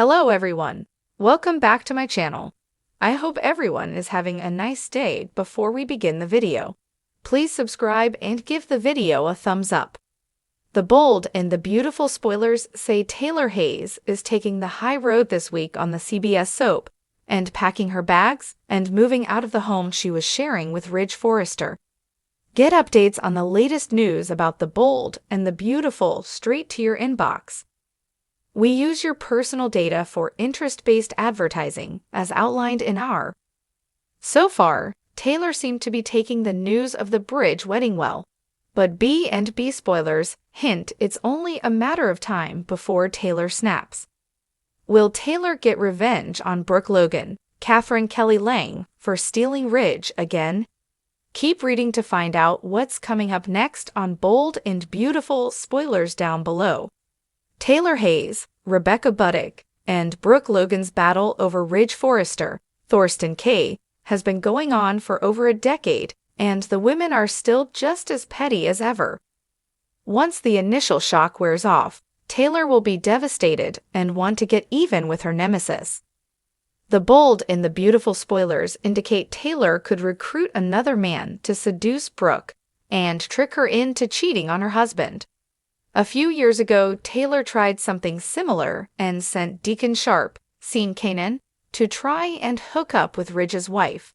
Hello everyone, welcome back to my channel. I hope everyone is having a nice day. Before we begin the video, please subscribe and give the video a thumbs up. The bold and the beautiful spoilers say Taylor Hayes is taking the high road this week on the CBS soap and packing her bags and moving out of the home she was sharing with Ridge Forrester. Get updates on the latest news about the bold and the beautiful straight to your inbox. We use your personal data for interest-based advertising, as outlined in our. So far, Taylor seemed to be taking the news of the Bridge wedding well, but B&B spoilers hint it's only a matter of time before Taylor snaps. Will Taylor get revenge on Brooke Logan, Katherine Kelly Lang, for stealing Ridge again? Keep reading to find out what's coming up next on Bold and Beautiful spoilers down below. Taylor Hayes, Rebecca Budig, and Brooke Logan's battle over Ridge Forrester, Thorsten Kaye, has been going on for over a decade, and the women are still just as petty as ever. Once the initial shock wears off, Taylor will be devastated and want to get even with her nemesis. The bold and the beautiful spoilers indicate Taylor could recruit another man to seduce Brooke and trick her into cheating on her husband. A few years ago, Taylor tried something similar and sent Deacon Sharp, Sean Kanan, to try and hook up with Ridge's wife.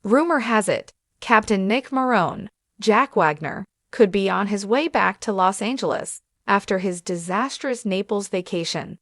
Rumor has it, Captain Nick Marone, Jack Wagner, could be on his way back to Los Angeles after his disastrous Naples vacation.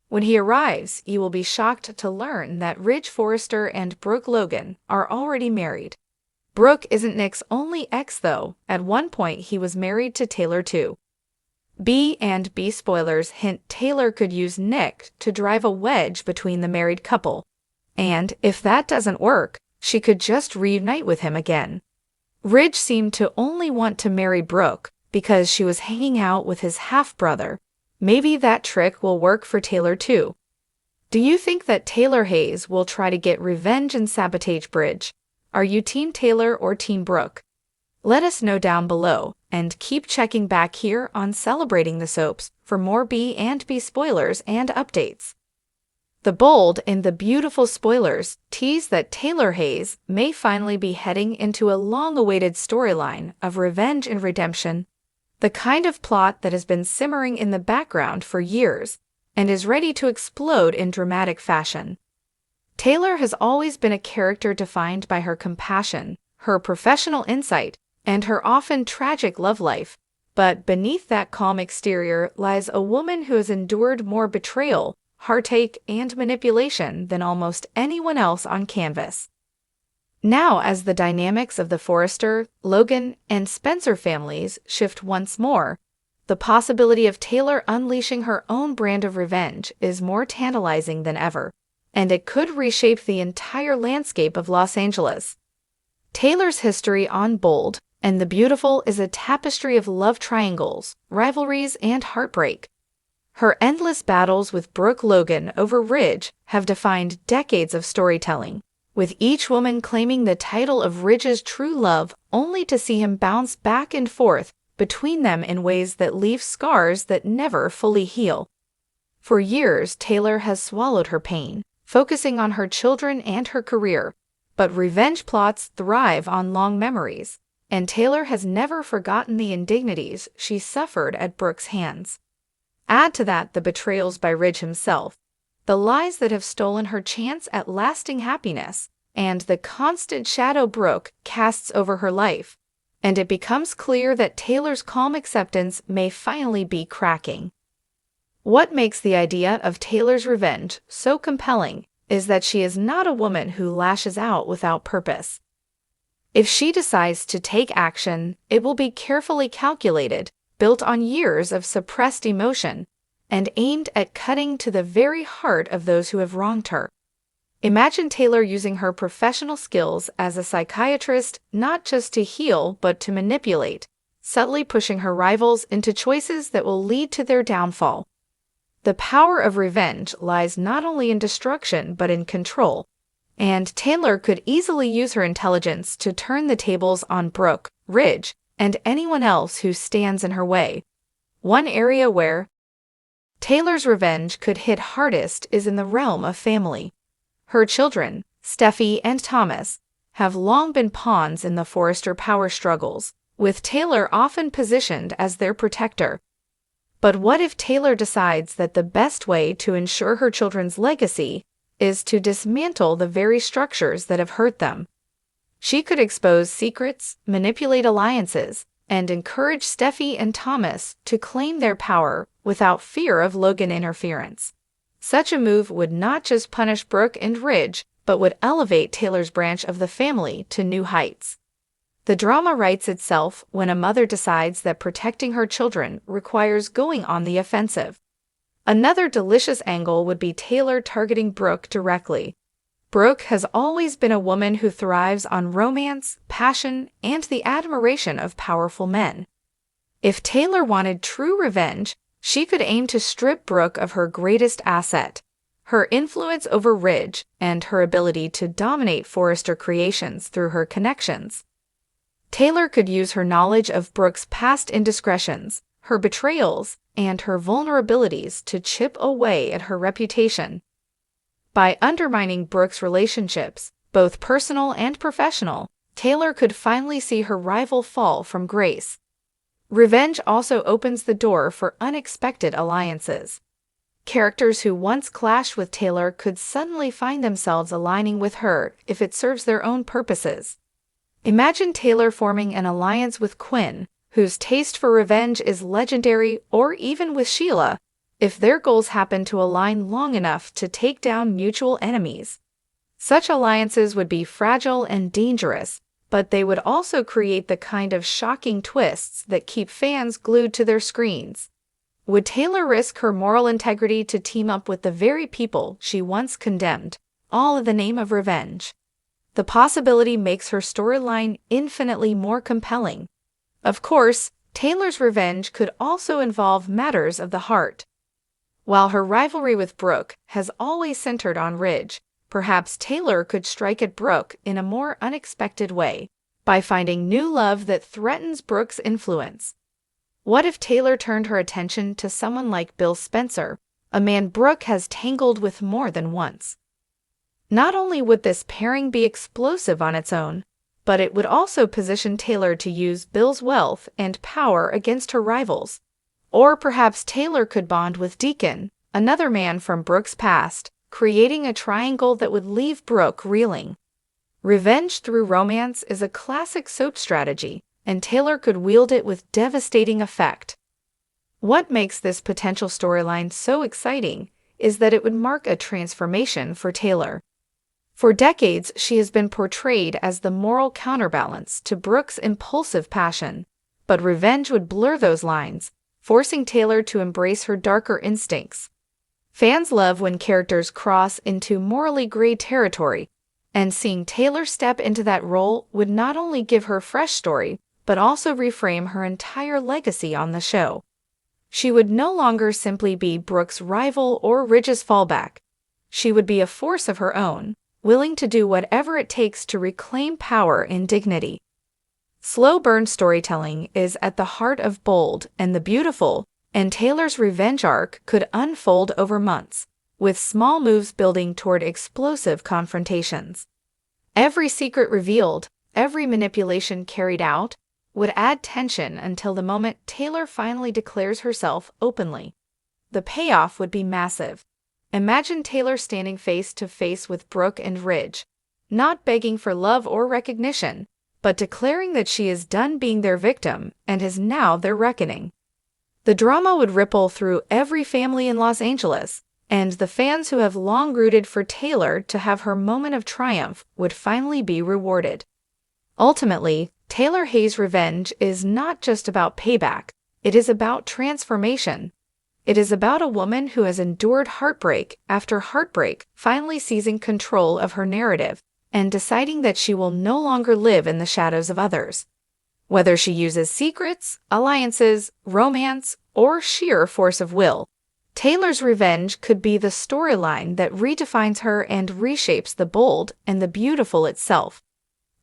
When he arrives, he will be shocked to learn that Ridge Forrester and Brooke Logan are already married. Brooke isn't Nick's only ex, though. At one point, he was married to Taylor too. B&B spoilers hint Taylor could use Nick to drive a wedge between the married couple, and if that doesn't work, she could just reunite with him again. Ridge seemed to only want to marry Brooke because she was hanging out with his half-brother. Maybe that trick will work for Taylor too. Do you think that Taylor Hayes will try to get revenge and sabotage Bridge? Are you Team Taylor or Team Brooke? Let us know down below, and keep checking back here on Celebrating the Soaps for more B&B spoilers and updates. The bold and the beautiful spoilers tease that Taylor Hayes may finally be heading into a long-awaited storyline of revenge and redemption, the kind of plot that has been simmering in the background for years and is ready to explode in dramatic fashion. Taylor has always been a character defined by her compassion, her professional insight, and her often tragic love life, but beneath that calm exterior lies a woman who has endured more betrayal, heartache, and manipulation than almost anyone else on canvas. Now, as the dynamics of the Forrester, Logan, and Spencer families shift once more, the possibility of Taylor unleashing her own brand of revenge is more tantalizing than ever, and it could reshape the entire landscape of Los Angeles. Taylor's history on Bold and the Beautiful is a tapestry of love triangles, rivalries, and heartbreak. Her endless battles with Brooke Logan over Ridge have defined decades of storytelling, with each woman claiming the title of Ridge's true love only to see him bounce back and forth between them in ways that leave scars that never fully heal. For years, Taylor has swallowed her pain, focusing on her children and her career, but revenge plots thrive on long memories, and Taylor has never forgotten the indignities she suffered at Brooke's hands. Add to that the betrayals by Ridge himself, the lies that have stolen her chance at lasting happiness, and the constant shadow Brooke casts over her life, and it becomes clear that Taylor's calm acceptance may finally be cracking. What makes the idea of Taylor's revenge so compelling is that she is not a woman who lashes out without purpose. If she decides to take action, it will be carefully calculated, built on years of suppressed emotion, and aimed at cutting to the very heart of those who have wronged her. Imagine Taylor using her professional skills as a psychiatrist not just to heal but to manipulate, subtly pushing her rivals into choices that will lead to their downfall. The power of revenge lies not only in destruction but in control, and Taylor could easily use her intelligence to turn the tables on Brooke, Ridge, and anyone else who stands in her way. One area where Taylor's revenge could hit hardest is in the realm of family. Her children, Steffy and Thomas, have long been pawns in the Forrester power struggles, with Taylor often positioned as their protector. But what if Taylor decides that the best way to ensure her children's legacy is to dismantle the very structures that have hurt them? She could expose secrets, manipulate alliances, and encourage Steffy and Thomas to claim their power without fear of Logan interference. Such a move would not just punish Brooke and Ridge, but would elevate Taylor's branch of the family to new heights. The drama writes itself when a mother decides that protecting her children requires going on the offensive. Another delicious angle would be Taylor targeting Brooke directly. Brooke has always been a woman who thrives on romance, passion, and the admiration of powerful men. If Taylor wanted true revenge, she could aim to strip Brooke of her greatest asset, her influence over Ridge and her ability to dominate Forrester Creations through her connections. Taylor could use her knowledge of Brooke's past indiscretions, her betrayals, and her vulnerabilities to chip away at her reputation. By undermining Brooke's relationships, both personal and professional, Taylor could finally see her rival fall from grace. Revenge also opens the door for unexpected alliances. Characters who once clashed with Taylor could suddenly find themselves aligning with her if it serves their own purposes. Imagine Taylor forming an alliance with Quinn, whose taste for revenge is legendary, or even with Sheila, if their goals happen to align long enough to take down mutual enemies. Such alliances would be fragile and dangerous, but they would also create the kind of shocking twists that keep fans glued to their screens. Would Taylor risk her moral integrity to team up with the very people she once condemned, all in the name of revenge? The possibility makes her storyline infinitely more compelling. Of course, Taylor's revenge could also involve matters of the heart. While her rivalry with Brooke has always centered on Ridge, perhaps Taylor could strike at Brooke in a more unexpected way, by finding new love that threatens Brooke's influence. What if Taylor turned her attention to someone like Bill Spencer, a man Brooke has tangled with more than once? Not only would this pairing be explosive on its own, but it would also position Taylor to use Bill's wealth and power against her rivals. Or perhaps Taylor could bond with Deacon, another man from Brooke's past, creating a triangle that would leave Brooke reeling. Revenge through romance is a classic soap strategy, and Taylor could wield it with devastating effect. What makes this potential storyline so exciting is that it would mark a transformation for Taylor. For decades, she has been portrayed as the moral counterbalance to Brooke's impulsive passion, but revenge would blur those lines, forcing Taylor to embrace her darker instincts. Fans love when characters cross into morally gray territory, and seeing Taylor step into that role would not only give her fresh story, but also reframe her entire legacy on the show. She would no longer simply be Brooke's rival or Ridge's fallback. She would be a force of her own, willing to do whatever it takes to reclaim power and dignity. Slow burn storytelling is at the heart of Bold and the Beautiful, and Taylor's revenge arc could unfold over months, with small moves building toward explosive confrontations. Every secret revealed, every manipulation carried out, would add tension until the moment Taylor finally declares herself openly. The payoff would be massive. Imagine Taylor standing face to face with Brooke and Ridge, not begging for love or recognition, but declaring that she is done being their victim and is now their reckoning. The drama would ripple through every family in Los Angeles, and the fans who have long rooted for Taylor to have her moment of triumph would finally be rewarded. Ultimately, Taylor Hayes' revenge is not just about payback, it is about transformation. It is about a woman who has endured heartbreak after heartbreak, finally seizing control of her narrative and deciding that she will no longer live in the shadows of others. Whether she uses secrets, alliances, romance, or sheer force of will, Taylor's revenge could be the storyline that redefines her and reshapes the Bold and the Beautiful itself.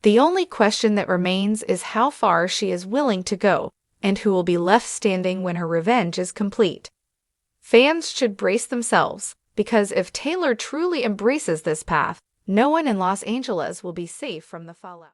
The only question that remains is how far she is willing to go, and who will be left standing when her revenge is complete. Fans should brace themselves, because if Taylor truly embraces this path, no one in Los Angeles will be safe from the fallout.